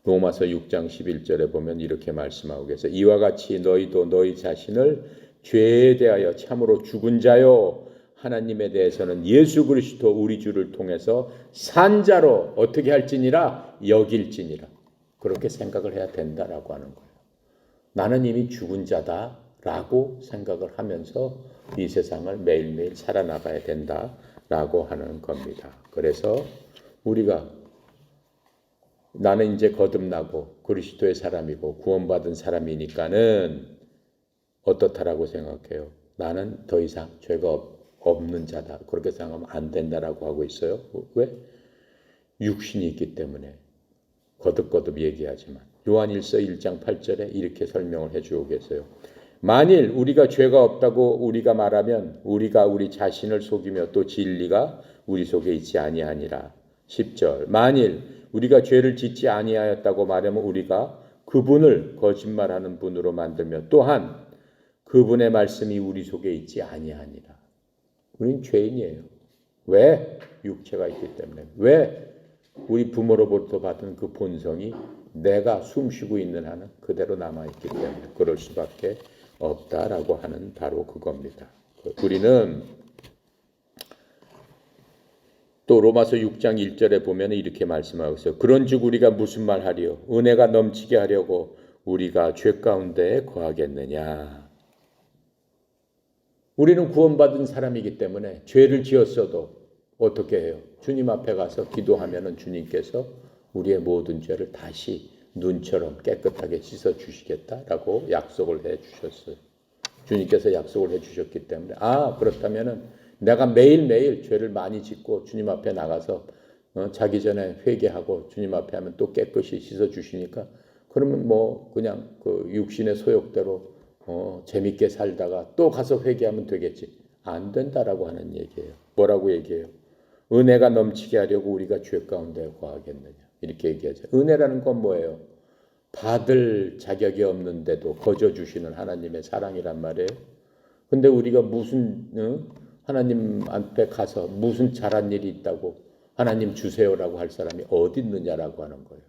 로마서 6장 11절에 보면 이렇게 말씀하고 계세요. 이와 같이 너희도 너희 자신을 죄에 대하여 참으로 죽은 자요 하나님에 대해서는 예수 그리스도 우리 주를 통해서 산 자로 어떻게 할지니라 여길지니라 그렇게 생각을 해야 된다라고 하는 거예요. 나는 이미 죽은 자다라고 생각을 하면서 이 세상을 매일매일 살아나가야 된다라고 하는 겁니다. 그래서 우리가 나는 이제 거듭나고 그리스도의 사람이고 구원받은 사람이니까는 어떻다라고 생각해요? 나는 더 이상 죄가 없는 자다. 그렇게 생각하면 안 된다라고 하고 있어요. 왜? 육신이 있기 때문에 거듭거듭 얘기하지만 요한일서 1장 8절에 이렇게 설명을 해주고 계세요. 만일 우리가 죄가 없다고 우리가 말하면 우리가 우리 자신을 속이며 또 진리가 우리 속에 있지 아니하니라. 10절 만일 우리가 죄를 짓지 아니하였다고 말하면 우리가 그분을 거짓말하는 분으로 만들며 또한 그분의 말씀이 우리 속에 있지 아니하니라. 우리는 죄인이에요. 왜? 육체가 있기 때문에. 왜? 우리 부모로부터 받은 그 본성이 내가 숨쉬고 있는 한은 그대로 남아있기 때문에 그럴 수밖에 없다라고 하는 바로 그겁니다. 우리는 또 로마서 6장 1절에 보면 이렇게 말씀하고 있어요. 그런즉 우리가 무슨 말 하리요? 은혜가 넘치게 하려고 우리가 죄 가운데 거하겠느냐? 우리는 구원받은 사람이기 때문에 죄를 지었어도 어떻게 해요? 주님 앞에 가서 기도하면은 주님께서 우리의 모든 죄를 다시 눈처럼 깨끗하게 씻어 주시겠다라고 약속을 해 주셨어요. 주님께서 약속을 해 주셨기 때문에 그렇다면은 내가 매일매일 죄를 많이 짓고 주님 앞에 나가서 자기 전에 회개하고 주님 앞에 하면 또 깨끗이 씻어 주시니까 그러면 뭐 그냥 그 육신의 소욕대로 재밌게 살다가 또 가서 회개하면 되겠지. 안 된다라고 하는 얘기예요. 뭐라고 얘기해요? 은혜가 넘치게 하려고 우리가 죄 가운데 거하겠느냐. 이렇게 얘기하죠. 은혜라는 건 뭐예요? 받을 자격이 없는데도 거저 주시는 하나님의 사랑이란 말이에요. 근데 우리가 무슨 하나님 앞에 가서 무슨 잘한 일이 있다고 하나님 주세요라고 할 사람이 어디 있느냐라고 하는 거예요.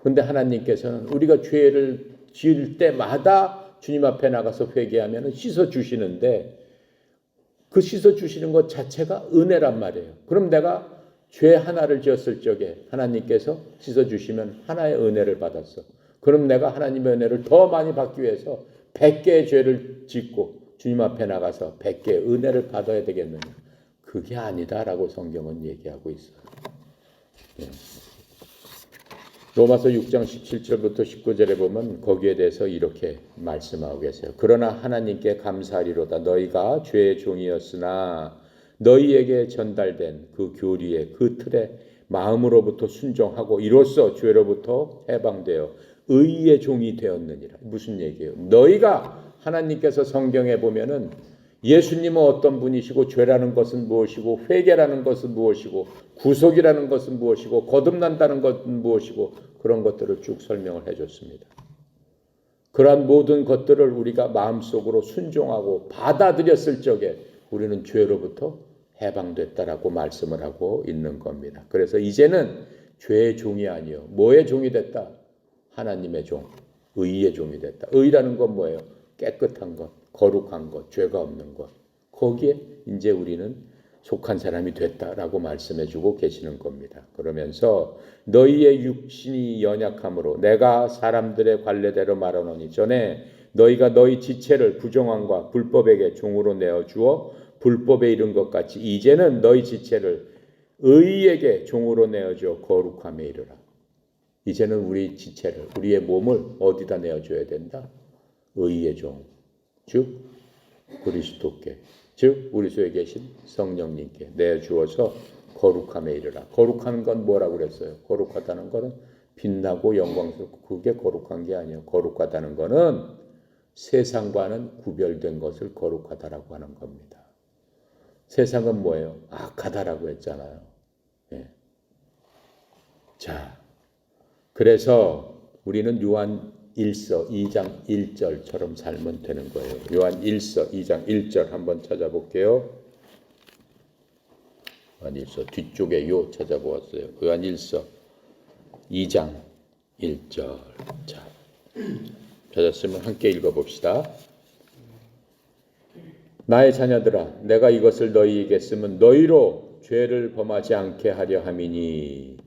근데 하나님께서는 우리가 죄를 지을 때마다 주님 앞에 나가서 회개하면 씻어 주시는데 그 씻어 주시는 것 자체가 은혜란 말이에요. 그럼 내가 죄 하나를 지었을 적에 하나님께서 씻어 주시면 하나의 은혜를 받았어. 그럼 내가 하나님의 은혜를 더 많이 받기 위해서 100개의 죄를 짓고 주님 앞에 나가서 100개의 은혜를 받아야 되겠느냐. 그게 아니다라고 성경은 얘기하고 있어요. 네. 로마서 6장 17절부터 19절에 보면 거기에 대해서 이렇게 말씀하고 계세요. 그러나 하나님께 감사하리로다. 너희가 죄의 종이었으나 너희에게 전달된 그 교리의 그 틀에 마음으로부터 순종하고 이로써 죄로부터 해방되어 의의 종이 되었느니라. 무슨 얘기예요? 너희가 하나님께서 성경에 보면은 예수님은 어떤 분이시고 죄라는 것은 무엇이고 회개라는 것은 무엇이고 구속이라는 것은 무엇이고 거듭난다는 것은 무엇이고 그런 것들을 쭉 설명을 해줬습니다. 그러한 모든 것들을 우리가 마음속으로 순종하고 받아들였을 적에 우리는 죄로부터 해방됐다라고 말씀을 하고 있는 겁니다. 그래서 이제는 죄의 종이 아니요. 뭐의 종이 됐다? 하나님의 종, 의의 종이 됐다. 의라는 건 뭐예요? 깨끗한 것, 거룩한 것, 죄가 없는 것. 거기에 이제 우리는 속한 사람이 됐다라고 말씀해 주고 계시는 겁니다. 그러면서 너희의 육신이 연약함으로 내가 사람들의 관례대로 말하노니 전에 너희가 너희 지체를 부정함과 불법에게 종으로 내어주어 불법에 이른 것 같이 이제는 너희 지체를 의에게 종으로 내어주어 거룩함에 이르라. 이제는 우리 지체를 우리의 몸을 어디다 내어줘야 된다? 의의 종, 즉 그리스도께, 즉 우리 속에 계신 성령님께 내주어서 거룩함에 이르라. 거룩한 건 뭐라고 그랬어요? 거룩하다는 것은 빛나고 영광스럽고 그게 거룩한 게 아니에요. 거룩하다는 것은 세상과는 구별된 것을 거룩하다라고 하는 겁니다. 세상은 뭐예요? 악하다라고 했잖아요. 예. 자, 그래서 우리는 요한 1서 2장 1절처럼 살면 되는 거예요. 요한 1서 2장 1절 한번 찾아볼게요. 요한 1서 뒤쪽에 요 찾아보았어요. 요한 1서 2장 1절. 자, 찾았으면 함께 읽어봅시다. 나의 자녀들아, 내가 이것을 너희에게 쓰면 너희로 죄를 범하지 않게 하려 함이니.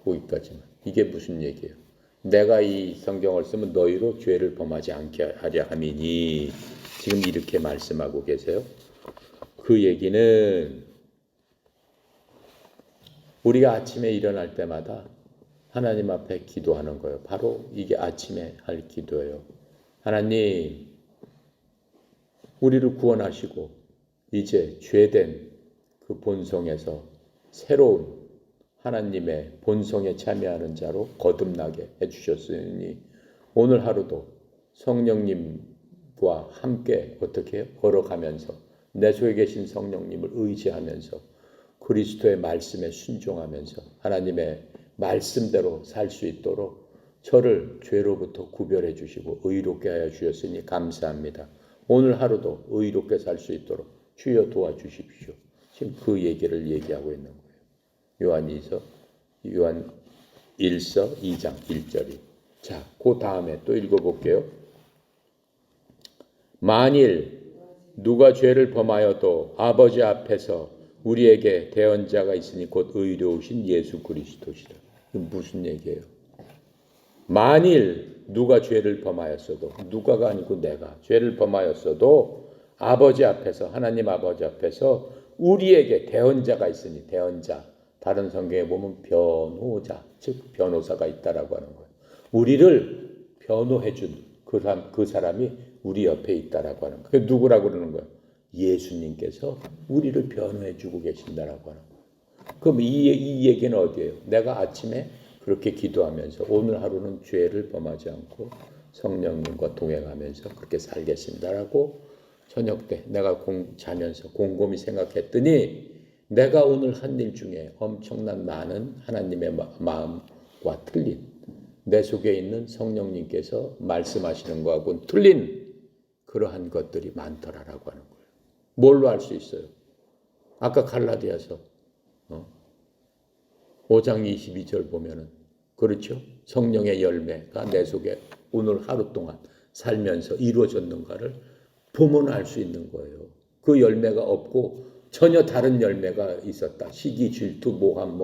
거기까지만. 이게 무슨 얘기예요? 내가 이 성경을 쓰면 너희로 죄를 범하지 않게 하려 함이니. 지금 이렇게 말씀하고 계세요. 그 얘기는 우리가 아침에 일어날 때마다 하나님 앞에 기도하는 거예요. 바로 이게 아침에 할 기도예요. 하나님, 우리를 구원하시고 이제 죄된 그 본성에서 새로운 하나님의 본성에 참여하는 자로 거듭나게 해주셨으니 오늘 하루도 성령님과 함께 어떻게 해요? 걸어가면서 내 속에 계신 성령님을 의지하면서 그리스도의 말씀에 순종하면서 하나님의 말씀대로 살 수 있도록 저를 죄로부터 구별해 주시고 의롭게 하여 주셨으니 감사합니다. 오늘 하루도 의롭게 살 수 있도록 주여 도와주십시오. 지금 그 얘기를 얘기하고 있는 거예요. 요한 1서 2장 1절이. 자, 그 다음에 또 읽어볼게요. 만일 누가 죄를 범하여도 아버지 앞에서 우리에게 대언자가 있으니 곧 의로우신 예수 그리스도시라. 무슨 얘기예요? 만일 누가 죄를 범하였어도, 누가가 아니고 내가 죄를 범하였어도 아버지 앞에서, 하나님 아버지 앞에서 우리에게 대언자가 있으니, 대언자, 다른 성경에 보면 변호자, 즉 변호사가 있다라고 하는 거예요. 우리를 변호해 준 그 사람이 우리 옆에 있다라고 하는 거예요. 그게 누구라고 그러는 거예요? 예수님께서 우리를 변호해 주고 계신다라고 하는 거예요. 그럼 이 얘기는 어디예요? 내가 아침에 그렇게 기도하면서 오늘 하루는 죄를 범하지 않고 성령님과 동행하면서 그렇게 살겠습니다라고 저녁 때 내가 자면서 곰곰이 생각했더니 내가 오늘 한 일 중에 엄청난 많은 하나님의 마음과 틀린 내 속에 있는 성령님께서 말씀하시는 거하고는 틀린 그러한 것들이 많더라라고 하는 거예요. 뭘로 알 수 있어요? 아까 갈라디아서 5장 22절 보면은 그렇죠? 성령의 열매가 내 속에 오늘 하루 동안 살면서 이루어졌는가를 보면 알 수 있는 거예요. 그 열매가 없고 전혀 다른 열매가 있었다. 시기, 질투, 모함,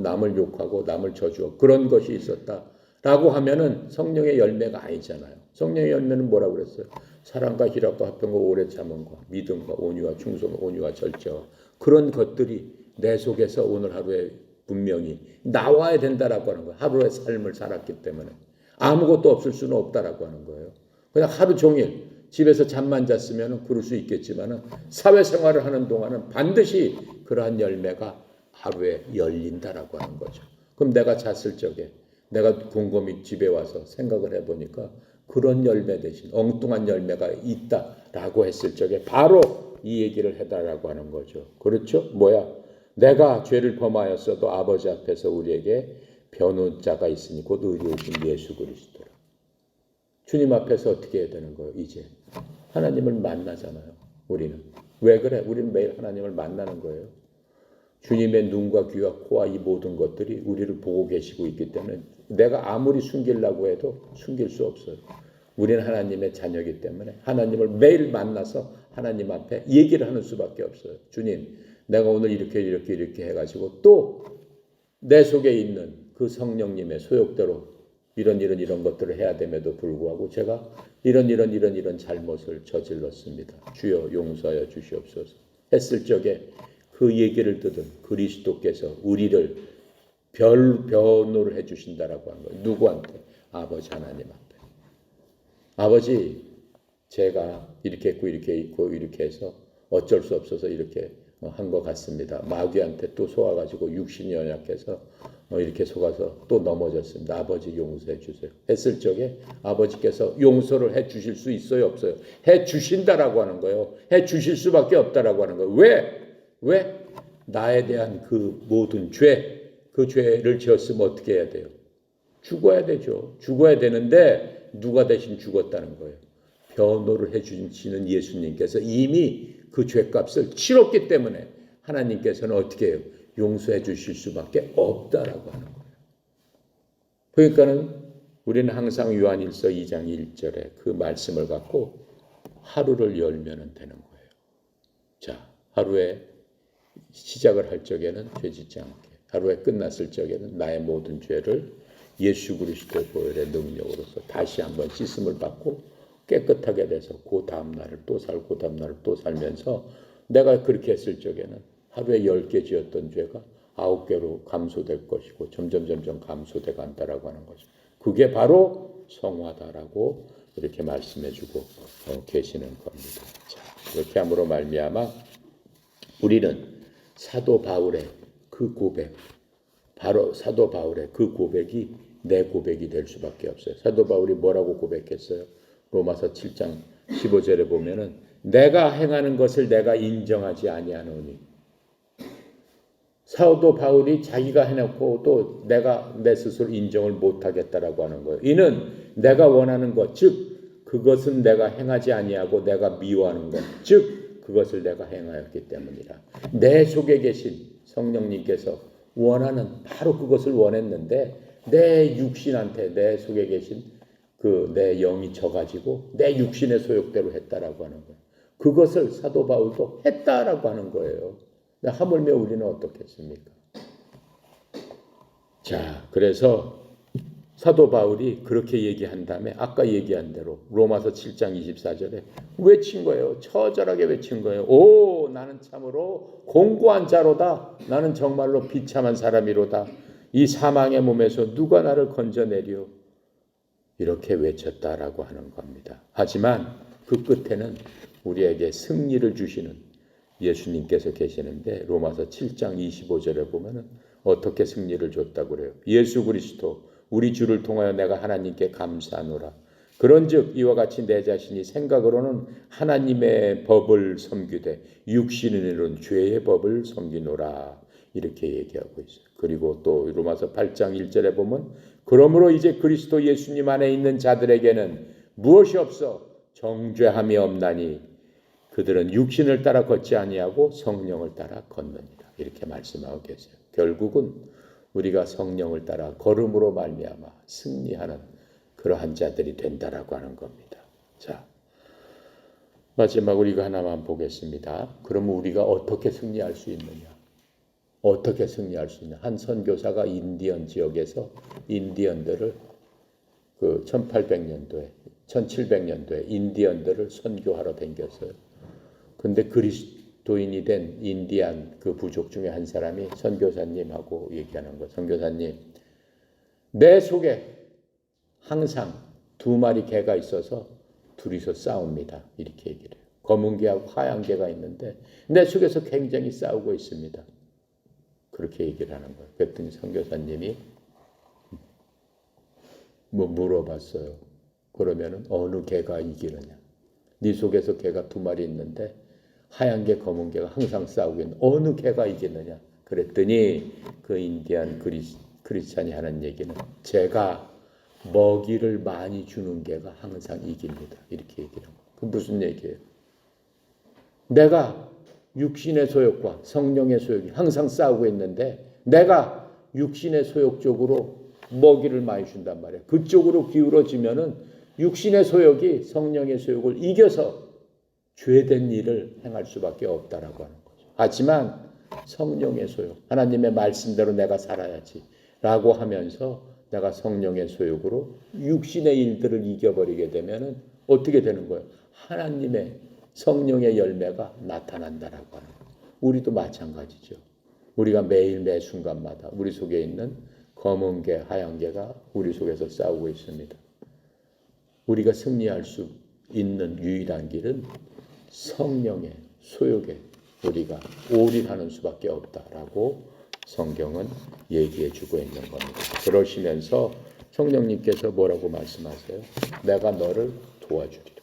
남을 욕하고 남을 저주하고 그런 것이 있었다라고 하면은 성령의 열매가 아니잖아요. 성령의 열매는 뭐라고 그랬어요? 사랑과 희락과 화평과 오래 참음과 믿음과 온유와 충성과 온유와 절제와 그런 것들이 내 속에서 오늘 하루에 분명히 나와야 된다라고 하는 거예요. 하루의 삶을 살았기 때문에 아무것도 없을 수는 없다라고 하는 거예요. 그냥 하루 종일 집에서 잠만 잤으면 그럴 수 있겠지만 사회생활을 하는 동안은 반드시 그러한 열매가 하루에 열린다라고 하는 거죠. 그럼 내가 잤을 적에 내가 곰곰이 집에 와서 생각을 해보니까 그런 열매 대신 엉뚱한 열매가 있다라고 했을 적에 바로 이 얘기를 해달라고 하는 거죠. 그렇죠? 뭐야? 내가 죄를 범하였어도 아버지 앞에서 우리에게 변호자가 있으니 곧 의로우신 예수 그리스도라. 주님 앞에서 어떻게 해야 되는 거예요? 이제 하나님을 만나잖아요. 우리는 왜 그래? 우리는 매일 하나님을 만나는 거예요. 주님의 눈과 귀와 코와 이 모든 것들이 우리를 보고 계시고 있기 때문에 내가 아무리 숨기려고 해도 숨길 수 없어요. 우리는 하나님의 자녀이기 때문에 하나님을 매일 만나서 하나님 앞에 얘기를 하는 수밖에 없어요. 주님, 내가 오늘 이렇게 해가지고 또 내 속에 있는 그 성령님의 소욕대로 이런 것들을 해야 됨에도 불구하고 제가 이런 잘못을 저질렀습니다. 주여 용서하여 주시옵소서 했을 적에 그 얘기를 듣은 그리스도께서 우리를 변호를 해주신다라고 하는 거예요. 누구한테? 아버지 하나님 앞에. 아버지, 제가 이렇게 했고 이렇게 해서 어쩔 수 없어서 이렇게 한 것 같습니다. 마귀한테 또 속아가지고 육신이 연약해서 이렇게 속아서 또 넘어졌습니다. 아버지 용서해 주세요. 했을 적에 아버지께서 용서를 해 주실 수 있어요? 없어요? 해 주신다라고 하는 거예요. 해 주실 수밖에 없다라고 하는 거예요. 왜? 나에 대한 그 모든 그 죄를 지었으면 어떻게 해야 돼요? 죽어야 되죠. 죽어야 되는데 누가 대신 죽었다는 거예요. 변호를 해주시는 예수님께서 이미 그 죄값을 치렀기 때문에 하나님께서는 어떻게 해요? 용서해 주실 수밖에 없다라고 하는 거예요. 그러니까는 우리는 항상 요한일서 2장 1절에 그 말씀을 갖고 하루를 열면 되는 거예요. 자, 하루에 시작을 할 적에는 죄 짓지 않게, 하루에 끝났을 적에는 나의 모든 죄를 예수 그리스도의 보혈의 능력으로서 다시 한번 씻음을 받고 깨끗하게 돼서 그 다음날을 또 살고 그 다음날을 또 살면서 내가 그렇게 했을 적에는 하루에 10개 지었던 죄가 9개로 감소될 것이고 점점 감소돼 간다라고 하는 거죠. 그게 바로 성화다라고 이렇게 말씀해주고 계시는 겁니다. 자, 이렇게 함으로 말미암아 우리는 사도 바울의 그 고백, 바로 사도 바울의 그 고백이 내 고백이 될 수밖에 없어요. 사도 바울이 뭐라고 고백했어요? 로마서 7장 15절에 보면은 내가 행하는 것을 내가 인정하지 아니하노니, 사도 바울이 자기가 해놓고 또 내가 내 스스로 인정을 못하겠다라고 하는 거예요. 이는 내가 원하는 것, 즉 그것은 내가 행하지 아니하고 내가 미워하는 것, 즉 그것을 내가 행하였기 때문이라. 내 속에 계신 성령님께서 원하는 바로 그것을 원했는데 내 육신한테 내 속에 계신 그 내 영이 져가지고 내 육신의 소욕대로 했다라고 하는 거예요. 그것을 사도 바울도 했다라고 하는 거예요. 하물며 우리는 어떻겠습니까? 자, 그래서 사도 바울이 그렇게 얘기한 다음에 아까 얘기한 대로 로마서 7장 24절에 외친 거예요. 처절하게 외친 거예요. 오, 나는 참으로 공고한 자로다. 나는 정말로 비참한 사람이로다. 이 사망의 몸에서 누가 나를 건져내리오? 이렇게 외쳤다라고 하는 겁니다. 하지만 그 끝에는 우리에게 승리를 주시는 예수님께서 계시는데 로마서 7장 25절에 보면은 어떻게 승리를 줬다고 그래요? 예수 그리스도 우리 주를 통하여 내가 하나님께 감사하노라. 그런즉 이와 같이 내 자신이 생각으로는 하나님의 법을 섬기되 육신으로는 죄의 법을 섬기노라. 이렇게 얘기하고 있어요. 그리고 또 로마서 8장 1절에 보면 그러므로 이제 그리스도 예수님 안에 있는 자들에게는 무엇이 없어 정죄함이 없나니 그들은 육신을 따라 걷지 아니하고 성령을 따라 걷느니라. 이렇게 말씀하고 계세요. 결국은 우리가 성령을 따라 걸음으로 말미암아 승리하는 그러한 자들이 된다라고 하는 겁니다. 자, 마지막으로 이거 하나만 보겠습니다. 그러면 우리가 어떻게 승리할 수 있느냐? 어떻게 승리할 수 있냐? 한 선교사가 인디언 지역에서 인디언들을 그 1800년도에 1700년도에 인디언들을 선교하러 다녔어요. 근데 그리스도인이 된 인디안 그 부족 중에 한 사람이 선교사님하고 얘기하는 거예요. 선교사님, 내 속에 항상 두 마리 개가 있어서 둘이서 싸웁니다. 이렇게 얘기를 해요. 검은 개하고 하얀 개가 있는데 내 속에서 굉장히 싸우고 있습니다. 그렇게 얘기를 하는 거예요. 그랬더니 선교사님이 뭐 물어봤어요. 그러면은 어느 개가 이기느냐? 네 속에서 개가 두 마리 있는데 하얀 개, 검은 개가 항상 싸우고 있는 어느 개가 이기느냐? 그랬더니 그 인디안 크리스찬이 하는 얘기는 제가 먹이를 많이 주는 개가 항상 이깁니다. 이렇게 얘기를 합니다. 그 무슨 얘기예요? 내가 육신의 소욕과 성령의 소욕이 항상 싸우고 있는데 내가 육신의 소욕 쪽으로 먹이를 많이 준단 말이에요. 그쪽으로 기울어지면은 육신의 소욕이 성령의 소욕을 이겨서 죄된 일을 행할 수밖에 없다라고 하는 거죠. 하지만 성령의 소욕, 하나님의 말씀대로 내가 살아야지 라고 하면서 내가 성령의 소욕으로 육신의 일들을 이겨버리게 되면은 어떻게 되는 거예요? 하나님의 성령의 열매가 나타난다라고 하는 거예요. 우리도 마찬가지죠. 우리가 매일 매 순간마다 우리 속에 있는 검은 개, 하얀 개가 우리 속에서 싸우고 있습니다. 우리가 승리할 수 있는 유일한 길은 성령의 소욕에 우리가 올인하는 수밖에 없다라고 성경은 얘기해 주고 있는 겁니다. 그러시면서 성령님께서 뭐라고 말씀하세요? 내가 너를 도와주리라.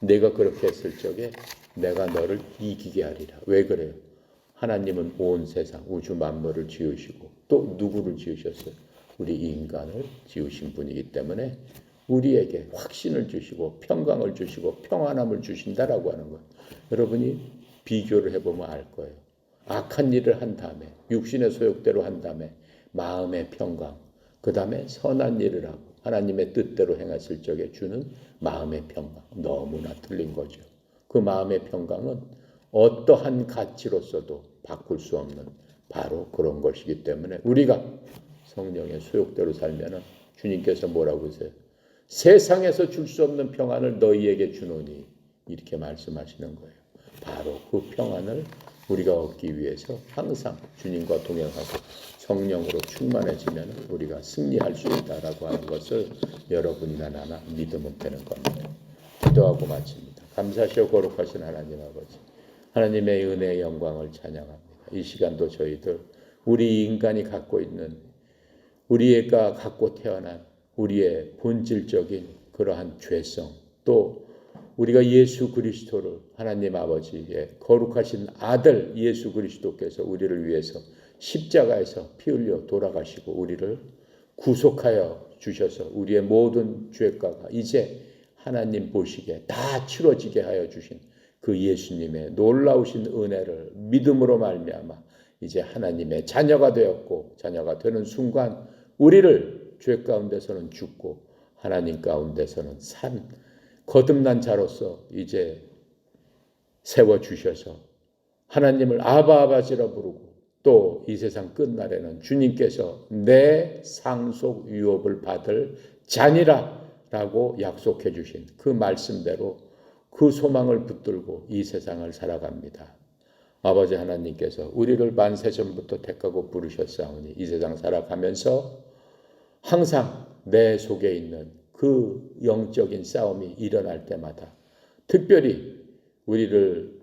내가 그렇게 했을 적에 내가 너를 이기게 하리라. 왜 그래요? 하나님은 온 세상 우주 만물을 지으시고 또 누구를 지으셨어요? 우리 인간을 지으신 분이기 때문에 우리에게 확신을 주시고 평강을 주시고 평안함을 주신다라고 하는 거예요. 여러분이 비교를 해보면 알 거예요. 악한 일을 한 다음에 육신의 소욕대로 한 다음에 마음의 평강, 그 다음에 선한 일을 하고 하나님의 뜻대로 행했을 적에 주는 마음의 평강, 너무나 틀린 거죠. 그 마음의 평강은 어떠한 가치로서도 바꿀 수 없는 바로 그런 것이기 때문에 우리가 성령의 소욕대로 살면은 주님께서 뭐라고 하세요? 세상에서 줄 수 없는 평안을 너희에게 주노니 이렇게 말씀하시는 거예요. 바로 그 평안을 우리가 얻기 위해서 항상 주님과 동행하고 성령으로 충만해지면 우리가 승리할 수 있다라고 하는 것을 여러분이나 나나 믿으면 되는 겁니다. 기도하고 마칩니다. 감사하시오 거룩하신 하나님 아버지, 하나님의 은혜의 영광을 찬양합니다. 이 시간도 저희들 우리 인간이 갖고 있는 우리가 갖고 태어난 우리의 본질적인 그러한 죄성, 또 우리가 예수 그리스도를 하나님 아버지의 거룩하신 아들 예수 그리스도께서 우리를 위해서 십자가에서 피 흘려 돌아가시고 우리를 구속하여 주셔서 우리의 모든 죄가가 이제 하나님 보시기에 다 치러지게 하여 주신 그 예수님의 놀라우신 은혜를 믿음으로 말미암아 이제 하나님의 자녀가 되었고 자녀가 되는 순간 우리를 죄 가운데서는 죽고 하나님 가운데서는 산 거듭난 자로서 이제 세워주셔서 하나님을 아바아바지라 부르고 또 이 세상 끝날에는 주님께서 내 상속 유업을 받을 자니라 라고 약속해 주신 그 말씀대로 그 소망을 붙들고 이 세상을 살아갑니다. 아버지 하나님께서 우리를 만세전부터 택하고 부르셨사오니 이 세상 살아가면서 항상 내 속에 있는 그 영적인 싸움이 일어날 때마다 특별히 우리를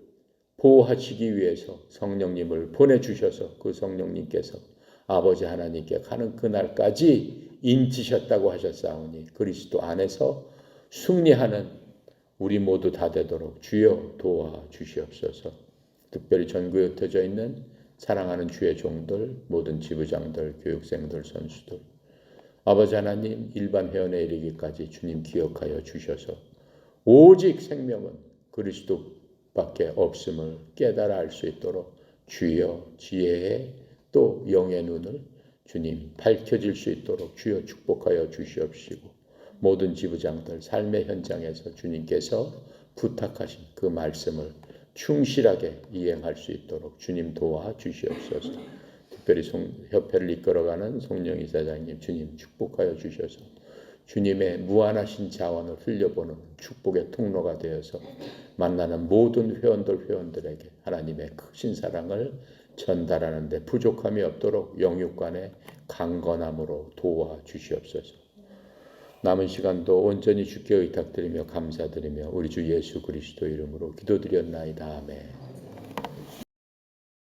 보호하시기 위해서 성령님을 보내주셔서 그 성령님께서 아버지 하나님께 가는 그날까지 인치셨다고 하셨사오니 그리스도 안에서 승리하는 우리 모두 다 되도록 주여 도와주시옵소서. 특별히 전국에 흩어져 있는 사랑하는 주의 종들, 모든 지부장들, 교육생들, 선수들 아버지 하나님 일반 회원에 이르기까지 주님 기억하여 주셔서 오직 생명은 그리스도밖에 없음을 깨달아 알 수 있도록 주여 지혜의 또 영의 눈을 주님 밝혀질 수 있도록 주여 축복하여 주시옵시고 모든 지부장들 삶의 현장에서 주님께서 부탁하신 그 말씀을 충실하게 이행할 수 있도록 주님 도와주시옵소서. 특별히 협회를 이끌어가는 송영 이사장님 주님 축복하여 주셔서 주님의 무한하신 자원을 흘려보는 축복의 통로가 되어서 만나는 모든 회원들에게 하나님의 크신 사랑을 전달하는 데 부족함이 없도록 영육간의 강건함으로 도와주시옵소서. 남은 시간도 온전히 주께 의탁드리며 감사드리며 우리 주 예수 그리스도 이름으로 기도드렸나이다. 아멘.